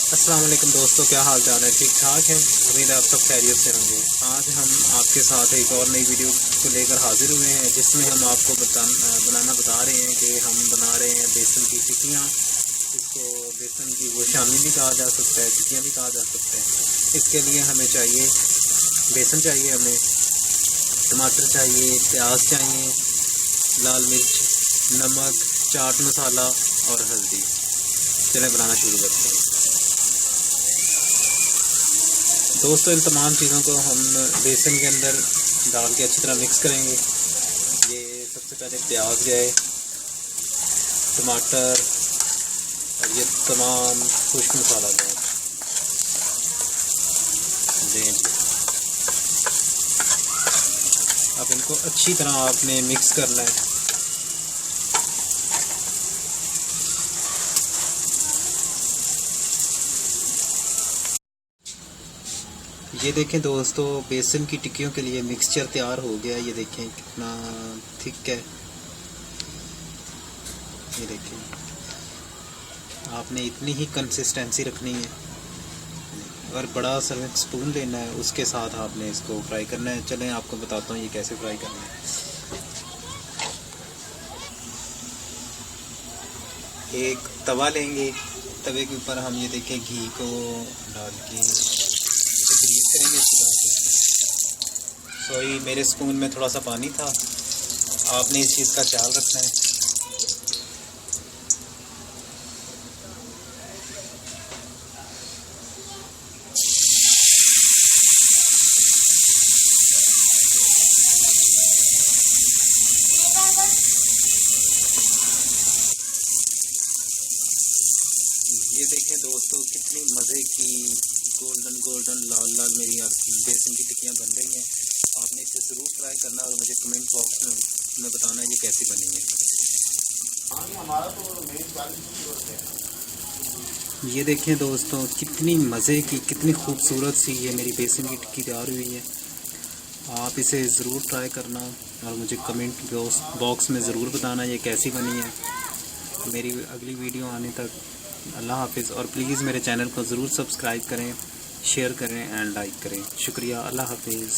अस्सलाम वालेकुम दोस्तों, क्या हाल चाल है? ठीक ठाक है। उम्मीद है आप सब खैरियत से होंगे। आज हम आपके साथ एक और नई वीडियो को लेकर हाजिर हुए हैं, जिसमें हम आपको बनाना बता रहे हैं कि हम बना रहे हैं बेसन की टिक्कियाँ। इसको बेसन की गोशामी भी कहा जा सकता है, टिक्कियाँ भी कहा जा सकता है। इसके लिए हमें चाहिए बेसन चाहिए, हमें टमाटर चाहिए, प्याज चाहिए, लाल मिर्च, नमक, चाट मसाला और हल्दी। चलें बनाना शुरू करते हैं। दोस्तों, इन तमाम चीज़ों को हम बेसन के अंदर डाल के अच्छी तरह मिक्स करेंगे। ये सबसे पहले प्याज गए, टमाटर और ये तमाम खुश्क मसाला गए। अब इनको अच्छी तरह आपने मिक्स करना है। ये देखें दोस्तों, बेसन की टिक्कियों के लिए मिक्सचर तैयार हो गया। ये देखें कितना थिक है। ये देखें, आपने इतनी ही कंसिस्टेंसी रखनी है और बड़ा सर्विंग स्पून लेना है, उसके साथ आपने इसको फ्राई करना है। चलें आपको बताता हूँ ये कैसे फ्राई करना है। एक तवा लेंगे, तवे के ऊपर हम ये देखें घी को डाल के ग्रीस करेंगे अच्छी तरह से। सॉरी, मेरे स्पून में थोड़ा सा पानी था, आपने इस चीज़ का ख्याल रखना है। ये देखें दोस्तों, कितनी मज़े की गोल्डन लाल लाल मेरी बेसन की टिक्कियाँ बन रही हैं। आपने इसे ज़रूर ट्राई करना और मुझे कमेंट बॉक्स में बताना ये कैसी बनी है। ये देखें दोस्तों, कितनी मज़े की, कितनी खूबसूरत सी ये मेरी बेसन की टिक्की तैयार हुई है। आप इसे ज़रूर ट्राई करना और मुझे कमेंट बॉक्स में ज़रूर बताना ये कैसी बनी है। मेरी अगली वीडियो आने तक अल्लाह हाफिज़। और प्लीज़ मेरे चैनल को ज़रूर सब्सक्राइब करें, शेयर करें एंड लाइक करें। शुक्रिया। अल्लाह हाफिज़।